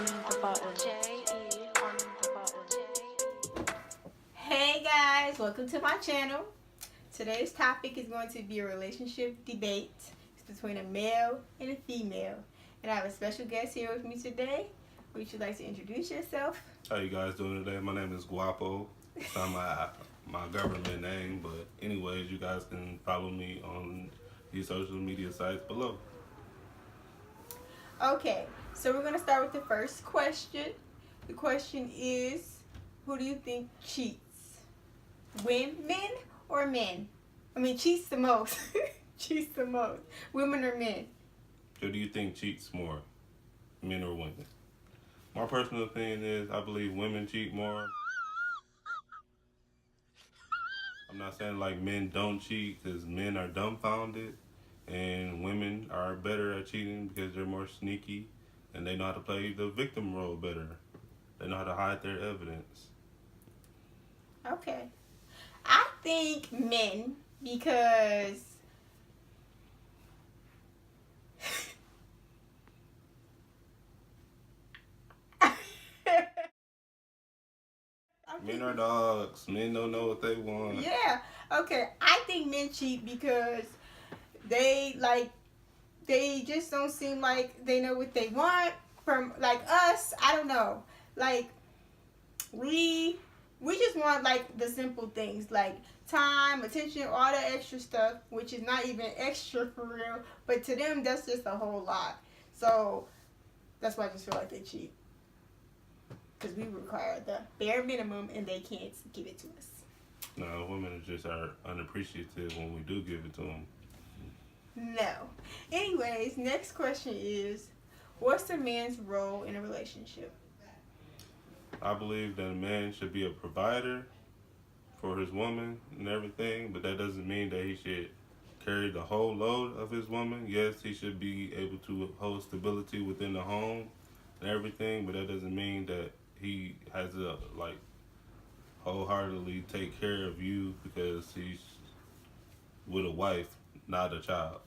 on the button. J.E. on the button. Hey guys, welcome to my channel. Today's topic is going to be a relationship debate. It's between a male and a female. And I have a special guest here with me today. Would you like to introduce yourself? How you guys doing today? My name is Guapo. It's not my government name, but anyways, you guys can follow me on these social media sites below. Okay, so we're going to start with the first question. The question is, who do you think cheats? Women or men? I mean, cheats the most. Cheats the most. Women or men? Who do you think cheats more, men or women? My personal opinion is I believe women cheat more. I'm not saying like men don't cheat because men are dumbfounded and women are better at cheating because they're more sneaky and they know how to play the victim role better. They know how to hide their evidence. Okay. I think men because Men are dogs. Men don't know what they want. Yeah. Okay. I think men cheat because they just don't seem like they know what they want from like us. I don't know. Like we just want like the simple things like time, attention, all that extra stuff, which is not even extra for real. But to them, that's just a whole lot. So that's why I just feel like they cheat. Because we require the bare minimum and they can't give it to us. No, women just are unappreciative when we do give it to them. No. Anyways, next question is, what's a man's role in a relationship? I believe that a man should be a provider for his woman and everything, but that doesn't mean that he should carry the whole load of his woman. Yes, he should be able to hold stability within the home and everything, but that doesn't mean that he has to like wholeheartedly take care of you because he's with a wife, not a child.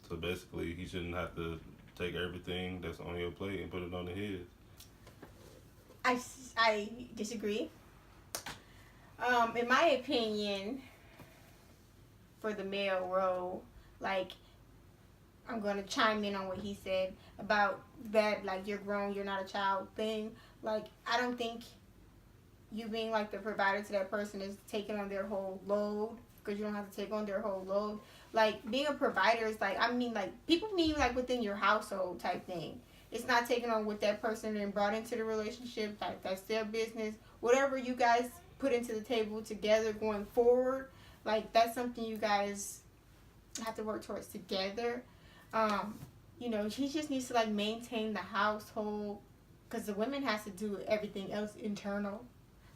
So basically, he shouldn't have to take everything that's on your plate and put it on his. I disagree. In my opinion, for the male role, like, I'm going to chime in on what he said about that, like, you're grown, you're not a child thing. Like, I don't think you being, like, the provider to that person is taking on their whole load, because you don't have to take on their whole load. Like, being a provider is, like, I mean, like, people mean, like, within your household type thing. It's not taking on what that person and brought into the relationship. Like, that's their business. Whatever you guys put into the table together going forward, like, that's something you guys have to work towards together. You know, he just needs to like maintain the household because the women has to do everything else internal,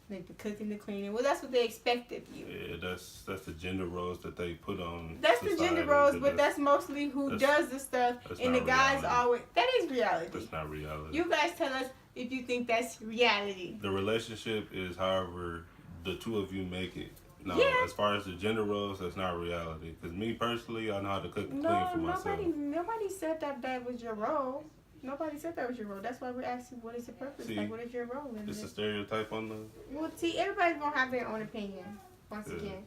like the cooking, the cleaning. Well, that's what they expect of you. Yeah, that's the gender roles that they put on. That's society, the gender roles, but that's mostly who does the stuff, and the guys reality. always. That is reality. That's not reality. You guys tell us if you think that's reality. The relationship is however the two of you make it. No, yeah. As far as the gender roles, that's not reality. Because me personally, I know how to cook and clean for myself. Nobody said that was your role. Nobody said that was your role. That's why we're asking, what is the purpose? See, like, what is your role in it's it? a stereotype on the... Well, see, everybody's going to have their own opinion, once again.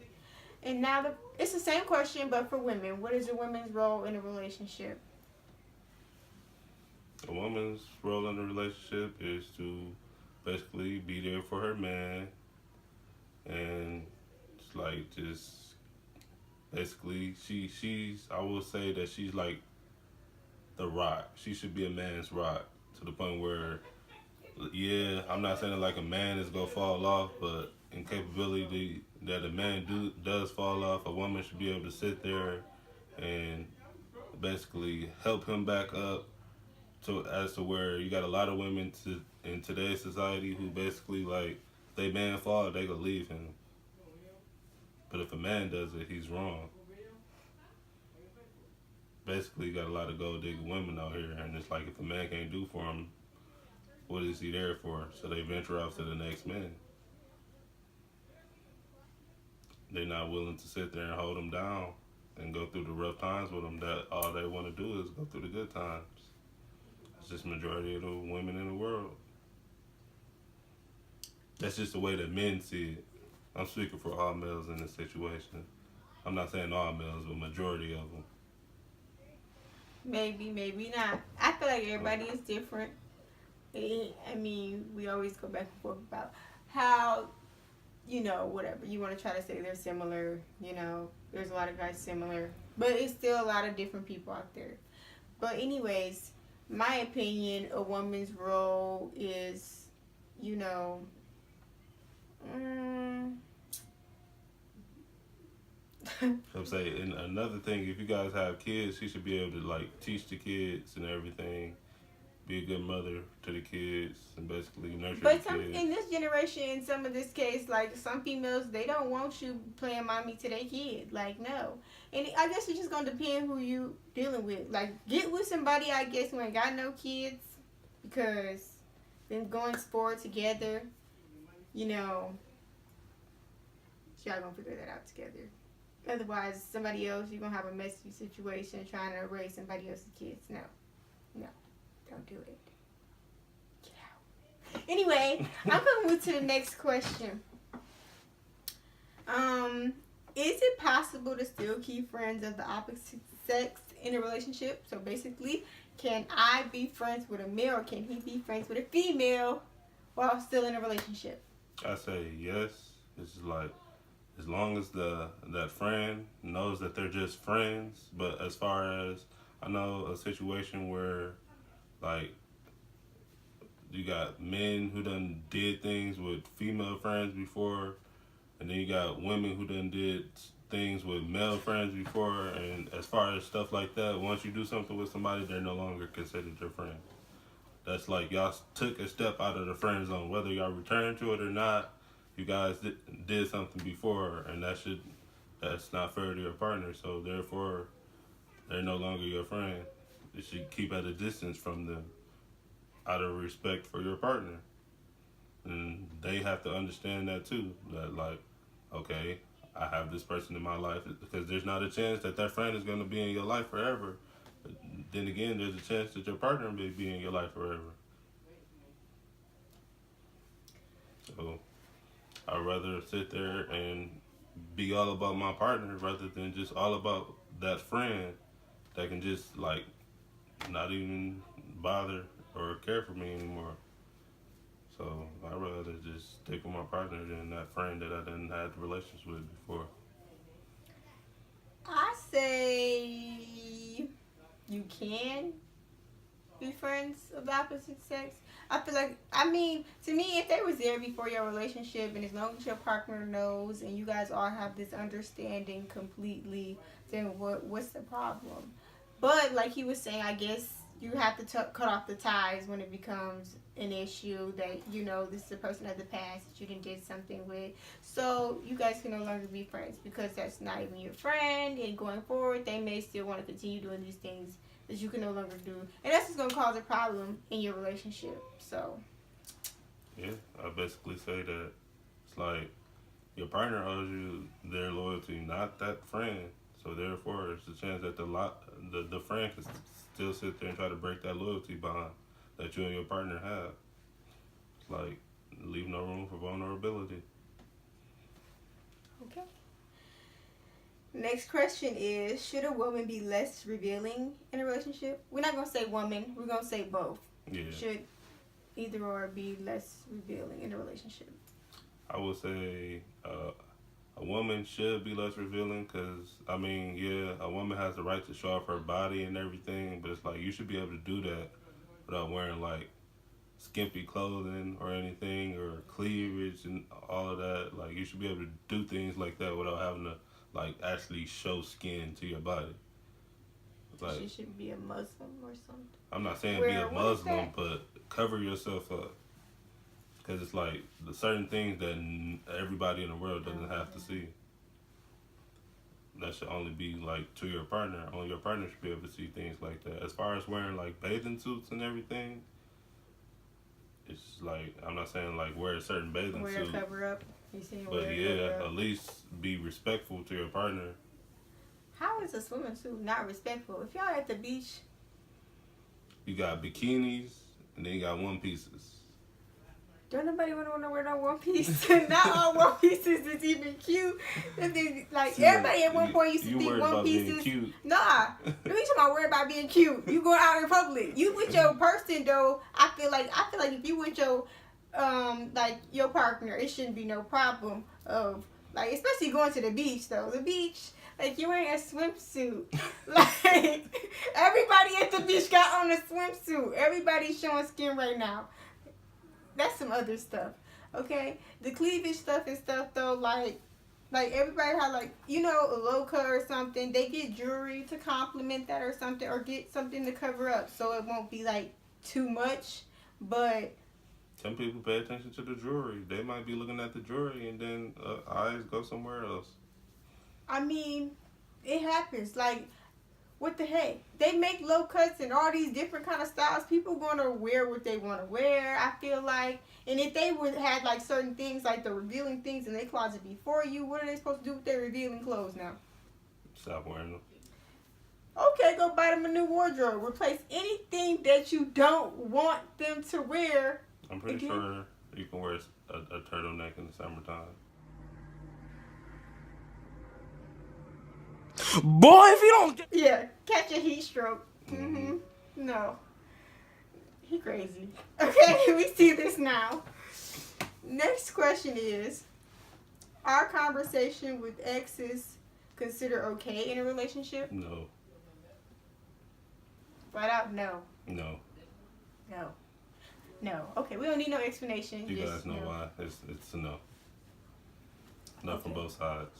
And now, it's the same question, but for women. What is a woman's role in a relationship? A woman's role in a relationship is to basically be there for her man and like just basically she's I will say that she's like the rock. She should be a man's rock to the point where yeah, I'm not saying that like a man is gonna fall off, but in capability that a man does fall off, a woman should be able to sit there and basically help him back up to as to where you got a lot of women in today's society who basically like they man fall, they gonna leave him. But if a man does it, he's wrong. Basically, you got a lot of gold digging women out here, and it's like if a man can't do for him, what is he there for? So they venture off to the next man. They're not willing to sit there and hold him down and go through the rough times with them. That all they want to do is go through the good times. It's just majority of the women in the world. That's just the way that men see it. I'm speaking for all males in this situation. I'm not saying all males, but majority of them. Maybe, maybe not. I feel like everybody is different. I mean, we always go back and forth about how, whatever. You want to try to say they're similar, there's a lot of guys similar. But it's still a lot of different people out there. But anyways, my opinion, a woman's role is, mm, I'm saying, and another thing, if you guys have kids, she should be able to like teach the kids and everything, be a good mother to the kids, and basically nurture but the kids. in this generation, in some of this case, like some females, they don't want you playing mommy to their kid. Like, no. And I guess it's just gonna depend who you dealing with. Like, get with somebody, I guess, who ain't got no kids, because them going sport together, y'all gonna figure that out together. Otherwise, somebody else, you're gonna have a messy situation trying to raise somebody else's kids. No, don't do it. Get out. Anyway, I'm gonna move to the next question. Is it possible to still keep friends of the opposite sex in a relationship? So basically, can I be friends with a male, or can he be friends with a female while still in a relationship? I say yes. It's like, as long as that friend knows that they're just friends. But as far as I know, a situation where like you got men who done did things with female friends before, and then you got women who done did things with male friends before, and as far as stuff like that, once you do something with somebody, they're no longer considered your friend. That's like y'all took a step out of the friend zone, whether y'all return to it or not. You guys did something before, and that's not fair to your partner. So therefore, they're no longer your friend. You should keep at a distance from them, out of respect for your partner. And they have to understand that too. That like, okay, I have this person in my life, because there's not a chance that friend is going to be in your life forever. But then again, there's a chance that your partner may be in your life forever. So I'd rather sit there and be all about my partner rather than just all about that friend that can just like not even bother or care for me anymore. So I'd rather just stick with my partner than that friend that I didn't have relations with before. I say you can be friends of the opposite sex. I feel like, to me, if they was there before your relationship, and as long as your partner knows and you guys all have this understanding completely, then what's the problem? But like he was saying, I guess you have to cut off the ties when it becomes an issue that, this is a person of the past that you did something with. So you guys can no longer be friends, because that's not even your friend, and going forward, they may still want to continue doing these things that you can no longer do. And that's just going to cause a problem in your relationship. So. Yeah, I basically say that it's like your partner owes you their loyalty, not that friend. So therefore, it's a chance that the friend can still sit there and try to break that loyalty bond that you and your partner have. It's like, leave no room for vulnerability. Okay. Next question is, should a woman be less revealing in a relationship? We're not going to say woman. We're going to say both. Yeah. Should either or be less revealing in a relationship? I would say a woman should be less revealing, because, a woman has the right to show off her body and everything, but it's like you should be able to do that without wearing like skimpy clothing or anything, or cleavage and all of that. Like, you should be able to do things like that without having to like actually show skin to your body. Like, she should be a Muslim or something. I'm not saying be a Muslim, but cover yourself up. Because it's like the certain things that everybody in the world doesn't have to see. That should only be like to your partner. Only your partner should be able to see things like that. As far as wearing like bathing suits and everything, it's like, I'm not saying like wear a certain bathing suit. Wear a cover up. But yeah, at least be respectful to your partner. How is a swimming suit not respectful? If y'all at the beach, You got bikinis, and then you got one pieces. Don't nobody want to wear no one piece. Not all one pieces is even cute. Like See, everybody at one point used to you think worried one about being pieces. cute. Nah, you ain't talking about worried about being cute. You going out in public. You with your person though. I feel like if you with your like your partner, it shouldn't be no problem of like, especially going to the beach though. The beach. Like, you wearing a swimsuit. Like, everybody at the beach got on a swimsuit. Everybody's showing skin right now. That's some other stuff, okay? The cleavage stuff and stuff though, like everybody had like, you know, a low cut or something. They get jewelry to complement that or something, or get something to cover up so it won't be like too much. But some people pay attention to the jewelry. They might be looking at the jewelry and then eyes go somewhere else. I mean, it happens. Like, what the heck? They make low cuts and all these different kind of styles. People gonna wear what they want to wear, I feel like. And if they would had like certain things, like the revealing things in their closet before you, what are they supposed to do with their revealing clothes now? Stop wearing them. Okay, go buy them a new wardrobe. Replace anything that you don't want them to wear. I'm pretty sure you can wear a turtleneck in the summertime. Boy, if you don't get... Yeah, catch a heat stroke. No. He crazy. Okay, we see this now. Next question is, are conversation with exes considered okay in a relationship? No. Flat out, no. No. No. No. Okay, we don't need no explanation. You just guys know no. why. It's a no. No from both sides.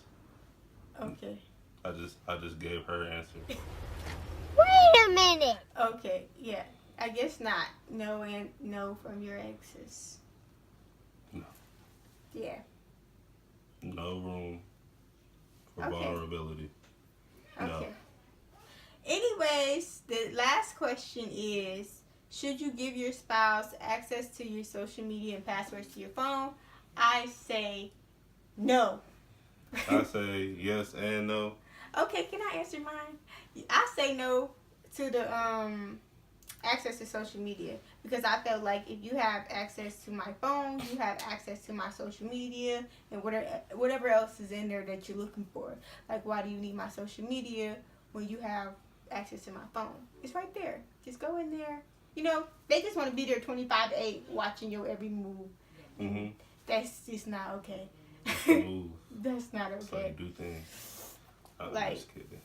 Okay. I just gave her answer. Wait a minute. Okay, yeah. I guess not. No and no from your exes. No. Yeah. No room for Okay. vulnerability. No. Okay. Anyways, the last question is, should you give your spouse access to your social media and passwords to your phone? I say no. I say yes and no. Okay, can I answer mine? I say no to the access to social media, because I felt like if you have access to my phone, you have access to my social media and whatever else is in there that you're looking for. Like, why do you need my social media when you have access to my phone? It's right there. Just go in there. You know, they just want to be there 25/8 watching your every move. Mm-hmm. That's just not okay. That's the move. That's not That's how you okay. do things. I'm Like- just kidding.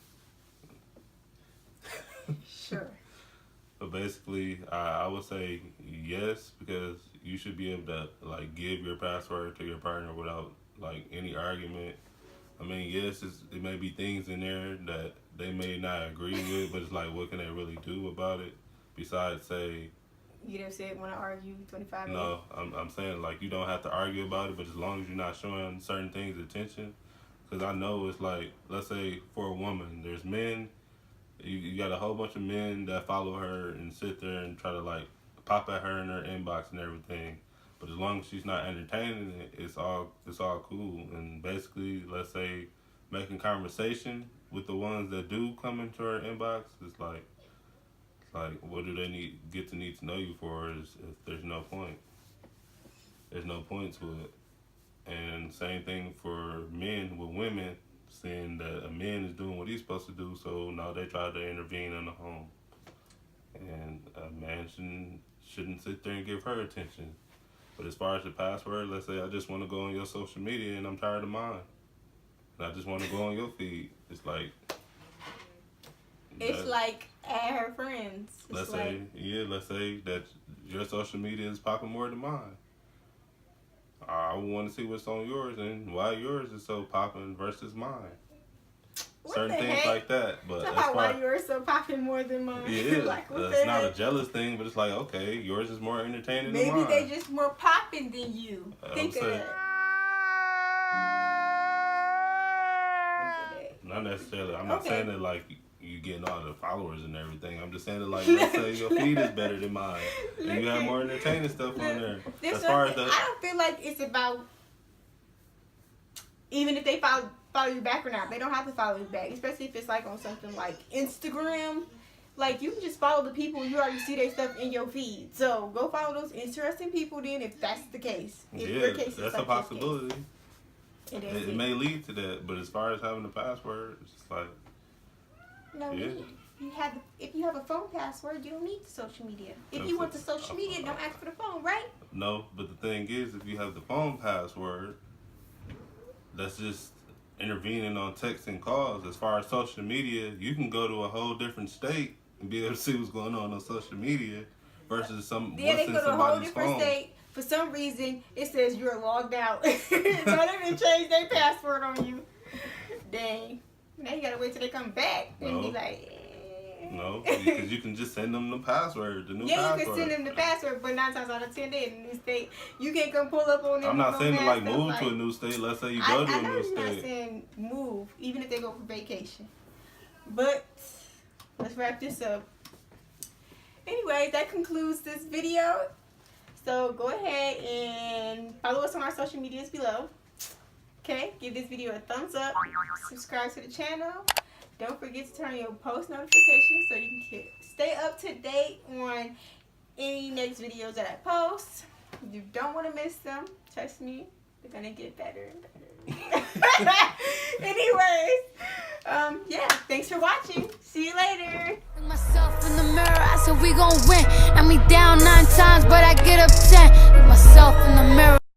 Sure. But basically, I would say yes, because you should be able to like give your password to your partner without like any argument. I mean, yes, it may be things in there that they may not agree with, but it's like, what can they really do about it besides say? You never said want to argue 25 minutes? No, I'm saying like you don't have to argue about it, but as long as you're not showing certain things attention, because I know it's like, let's say for a woman, there's men. You got a whole bunch of men that follow her and sit there and try to like pop at her in her inbox and everything. But as long as she's not entertaining it, it's all cool. And basically, let's say making conversation with the ones that do come into her inbox, it's like what do they need to know you for? Is if there's no point. There's no point to it. And same thing for men with women. Seeing that a man is doing what he's supposed to do, so now they try to intervene in the home. And a man shouldn't sit there and give her attention. But as far as the password, let's say I just want to go on your social media and I'm tired of mine. And I just want to go on your feed. It's like... It's like at her friends. Let's say that your social media is popping more than mine. I want to see what's on yours and why yours is so popping versus mine. What Certain the things heck? like that. But Talk as about why far yours so popping more than mine. yeah, Like, what it's the not a heck? jealous thing, but it's like, okay, yours is more entertaining than Maybe mine. they just more popping than you. Think of saying- that. Not necessarily. I'm not Okay. saying that like you getting all the followers and everything. I'm just saying that like, let's say your feed is better than mine, and you have more entertaining stuff on there. This As far as one, the I don't feel like it's about, even if they follow you back or not, they don't have to follow you back, especially if it's like on something like Instagram. Like, you can just follow the people, you already see their stuff in your feed. So, go follow those interesting people then if that's the case. If your case is that's like a possibility. this case. It may lead to that, but as far as having the password, it's just like, No, yeah. if you have a phone password, you don't need the social media. If you want the social media, don't ask for the phone, right? No, but the thing is, if you have the phone password, that's just intervening on texts and calls. As far as social media, you can go to a whole different state and be able to see what's going on social media versus Then what's they in go to a whole somebody's different phone. state. For some reason, it says you're logged out. So they didn't change their password on you. Dang. Now you gotta wait till they come back and be like, No, because you can just send them the password, the new yeah, password. you can send them the password, but 9 times out of 10 they in a new state. You can't come pull up on them. I'm not saying to like stuff, move to a new state. Let's say you go to I a know new you're not state. saying move, even if they go for vacation. But let's wrap this up. Anyways, that concludes this video. So go ahead and follow us on our social medias below. Okay, give this video a thumbs up. Subscribe to the channel. Don't forget to turn on your post notifications so you can stay up to date on any next videos that I post. You don't want to miss them. Trust me, they're gonna get better and better. Anyways, yeah, thanks for watching. See you later. Myself in the mirror, I said we gon' win. Knock me down 9 times, but I get up 10. Look myself in the mirror.